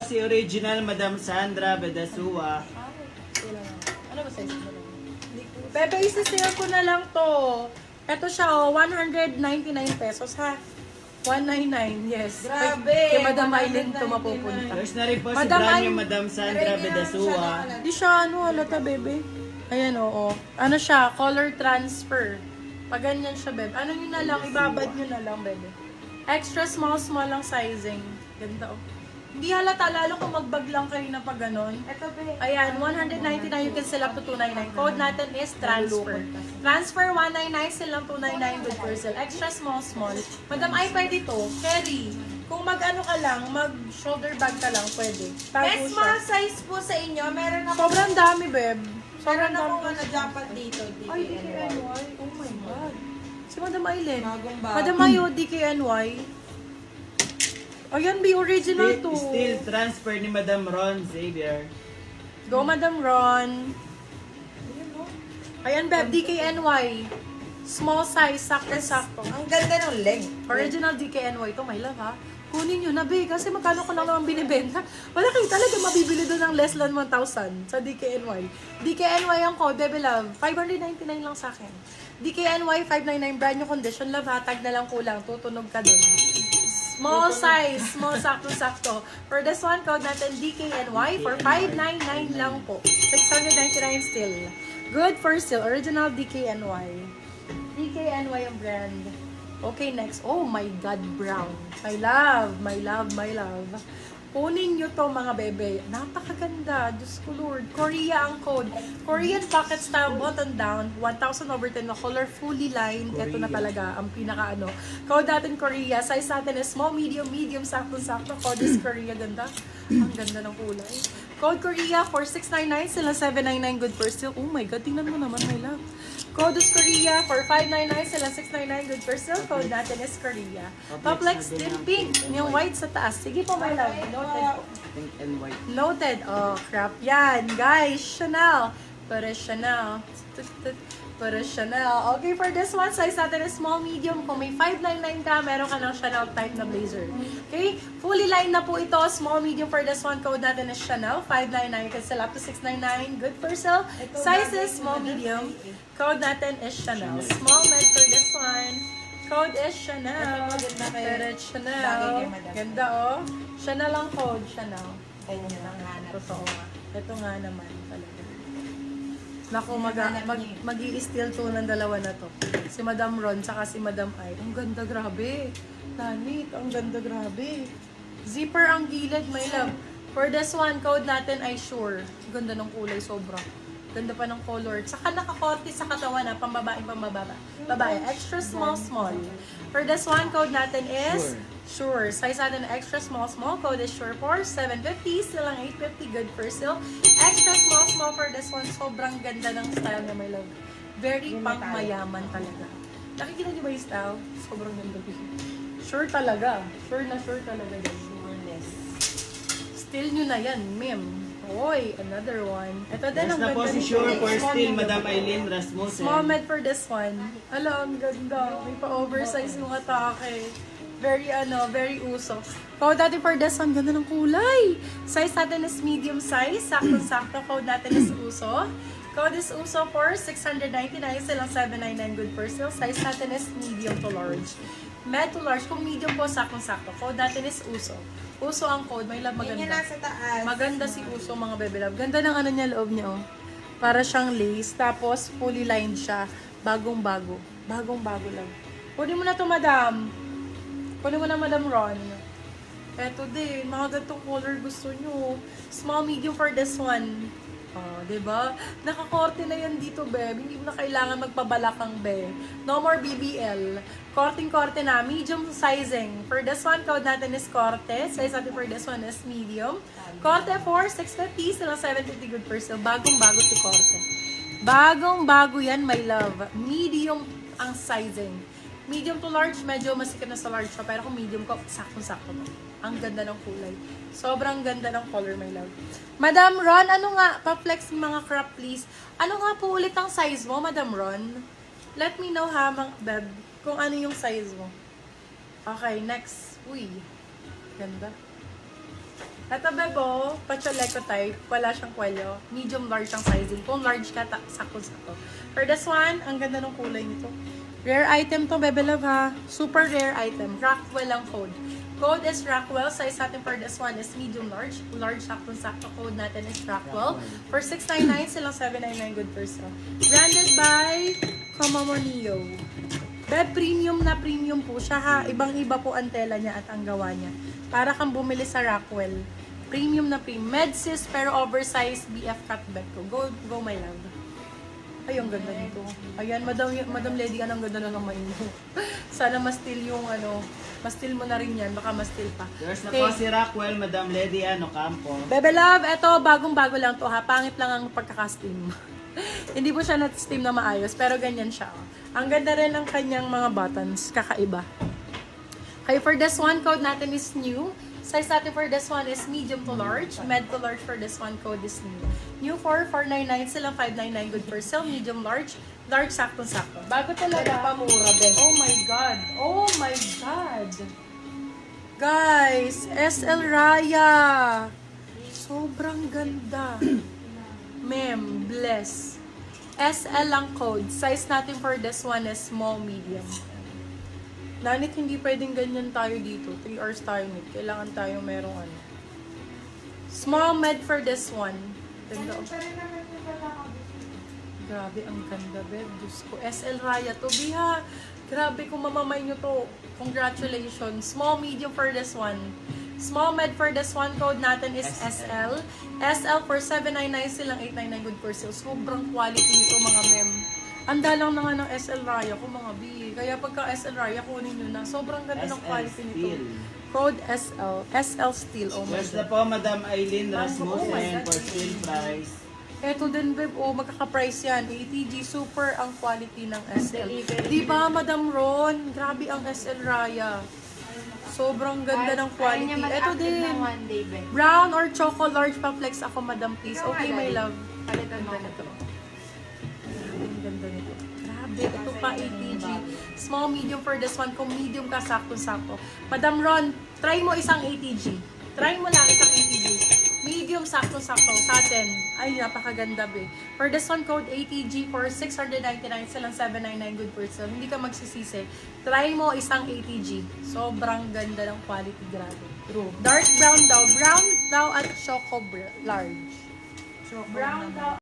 si original Madam Sandra Bedasua. Ano ba size mo? Bebe, isi-sale ko na lang to. Ito siya, oh, 199 pesos, ha? 199, yes. Grabe! Kay Madam Aileen to mapupunta. There's na rin po si Madam brand Ay- new Madam Sandra Bedasua. Di siya, ano, halata, bebe. Ayan, oo. Ano siya, color transfer. Pag ganyan siya, bebe. Ano nyo na lang, ibabad nyo na lang, bebe. Extra small lang sizing. Ganda, oh. Hindi halata, lalo kung magbag lang kayo na pag ganon. Ito, be. Ayan, 199, you can sell up to 299. Code natin is transfer. Transfer 199, sell lang 299, good for sale. Extra small. Madam, ay pwede to. Carry. Kung mag-ano ka lang, mag-shoulder bag ka lang, pwede. Tago May siya. small size po sa inyo. Meron ako. Sobrang dami, beb. Meron Sobrang akong dami. ano, jacket dito. Ay, DKNY. Oh my God. Si Madam Aileen. Bagong bago. Madam Ayo, DKNY. Ayan, be original to. Still transfer ni Madam Ron Xavier. Go, Madam Ron. Ayan, Beb, DKNY. Small size, sakto-sakto. Ang ganda ng leg. Original DKNY to, my love, ha? Kunin nyo na, Be, kasi magkano ko lang naman binibenta. Wala kayo talaga mabibili doon ng less than 1,000 sa DKNY. DKNY ang code, Bebe Love. 599 lang sa akin. DKNY 599, brand new condition, love, ha? Tag na lang kulang, tutunog ka doon. Small size, small sakto-sakto. For this one, code natin DKNY for 599 lang po. 699 still. Good for still. Original DKNY. DKNY ang brand. Okay, next. Oh my God, brown. My love, my love, my love. Kunin nyo to mga bebe. Napakaganda. Diyos ko Lord. Korea ang code. Korean pocket style button down. 1,000 over 10 na color. Fully lined. Ito na talaga ang pinaka ano. Code natin Korea. Size natin is small, medium, sakto-sakto. Code is Korea. Ganda. Ang ganda ng kulay. Code Korea for 699. Sila 799. Good for still. Oh my God. Tingnan mo naman, my love. Code is Korea for 599. Sila 699. Good for still. Code natin is Korea. Toplex din pink. Yung white sa taas. Sige po, my love. Noted po. Pink and white. Noted. Oh, crap. Yan. Guys, Chanel. Para Chanel. Para Chanel. Okay, for this one, size natin is small, medium. Kung may 599 ka, meron ka ng Chanel type na blazer. Okay? Fully lined na po ito. Small, medium for this one. Code natin is Chanel. 599. You can sell up to 699. Good for sale. Size is small, medium. Code natin is Chanel. Small, med for this one. Code is Chanel. Pero Chanel. Ganda, oh. Chanel ang code. Chanel. Ganyan ang hanap. Totoo nga. Ito nga naman talaga. Naku, mag-i-steal to ng dalawa na to. Si Madam Ron, saka si Madam Ai. Ang ganda, grabe. Tanit, ang ganda, grabe. Zipper ang gilid, my love. For this one, code natin ay sure. Ganda ng kulay, sobra. Ganda pa ng color. Saka nakakorte sa katawan na, pambabae, pambababa. Babae, extra small. For this one, code natin is sure. Size natin extra small. Code is sure for 750. Silang 850. Good for sale. Extra small for this one. Sobrang ganda ng style na my love. Very pang mayaman talaga. Nakikita niyo ba yung style? Sobrang ganda. Sure talaga. Sure talaga. Sureness. Steal nyo na yan, ma'am. Oy, another one. Ito din Yes ang na po ganda si nito. Sure for Small still medium. Madam Aileen Rasmussen. Small med for this one. Ala, ang ganda. May pa-oversize yung atake. Very uso. Code natin for this one, ganda ng kulay. Size natin is medium size. Sakto-sakto. Code natin is uso. Code is uso for 699. Silang 799 good for sale. Size natin is medium to large. Med to large. Kung medium po, sakto-sakto. Code natin is uso. Uso ang code. May love, Yan yung maganda. nasa taas. Maganda si Uso, mga bebe love. Ganda ng ano niya, loob niya, oh. Para siyang lace. Tapos, fully lined siya. Bagong-bago. Bagong-bago lang. Kunin mo na to, madam. Kunin mo na, Madam Ron. Eto din. Mga gantong color gusto nyo. Small, medium for this one. Oh, diba? Nakakorte na yan dito, beb. Hindi mo na kailangan magpabalakang, be. No more BBL. Korting-korte na. Medium sizing. For this one, code natin is korte. Size natin for this one is medium. Korte for 650. Sila 750 good for sale. Bagong-bago si korte. Bagong-bago yan, my love. Medium ang sizing. Medium to large, medyo masikip na sa large siya. Pero kung medium ko, sakto-sakto to. Ang ganda ng kulay. Sobrang ganda ng color, my love. Madam Ron, ano nga? Pa-flex mga crop, please. Ano nga po ulit ang size mo, Madam Ron? Let me know ha, beb, kung ano yung size mo. Okay, next. Uy, ganda. Ito, bebo, pachaleco type. Wala siyang kwelyo. Medium large ang sizing. Kung large ka, sakto-sakto. For this one, ang ganda ng kulay nito. Rare item to, bebe love ha. Super rare item. Rockwell ang code. Code is Rockwell. Size natin for this one is medium large. Large, sakto-sakto. Code natin is Rockwell. For 699, silang 799 good person. Branded by Comamonio. Beb, premium na premium po siya ha. Ibang-iba po ang tela niya at ang gawa niya. Para kang bumili sa Rockwell. Premium na premium. Medsis pero oversized BF cutback ko. Go my love. Ay, ang ganda nito. Ayan, Madam Lady, anong ganda na naman mo. Sana ma-steal yung ma-steal mo na rin yan. Baka ma-steal pa. Yours na po si Rockwell, Madam Lady Campo. Bebe love, eto, bagong-bago lang to ha. Pangit lang ang pagkaka-steam. Hindi po siya na-steam na maayos, pero ganyan siya. Ang ganda rin ng kanyang mga buttons. Kakaiba. Okay, for this one, code natin is new. Size natin for this one is medium to large. Med to large for this one, code is new. New 4,499, silang 599 good for sale. Medium large. Large, sakto-sakto. Bago talaga. Pamura, Ben. Oh my God. Oh my God. Guys, SL Raya. Sobrang ganda. Ma'am, bless. SL ang code. Size natin for this one is small, medium. Nanit, hindi pwedeng ganyan tayo dito. 3 hours tayo, Nit. Kailangan tayo merong small med for this one. Ganda. Grabe, ang ganda, babe. Diyos ko. SL Raya to. Biha. Grabe kung mamamay nyo to. Congratulations. Small, medium for this one. Small med for this one. Code natin is SL. SL for 799, silang 899 good for sale. Sobrang quality nito, mga mem. Anda lang na nga ng SL Raya ko, mga B. Kaya pagka SL Raya, kunin nyo na. Sobrang ganda ng quality nito. Code SL. SL Steel. Oh my Yours na God. po, Madam Aileen Oh my Rasmussen God. for sale price. Eto din, babe. Oh, magkaka-price yan. ATG. Super ang quality ng SL. Delivery. Diba, Madam Ron? Grabe ang SL Raya. Sobrang ganda ng quality. Eto din. One day, Ben. Brown or choco large pa flex ako, Madam, please. Okay, my love. Palitan mo na to. Ang ganda nito. Grabe, ito pa ATG. Small, medium for this one. Kung medium ka, sakto-sakto. Madam Ron, try mo isang ATG. Try mo lang isang ATG. Medium, sakto-sakto. Sa atin. Ay, napakaganda, be. For this one, code ATG for 699, silang 799 good for sale. Hindi ka magsisisi. Try mo isang ATG. Sobrang ganda ng quality. Grabe. True. Dark brown daw. Brown daw at choco large. Brown daw.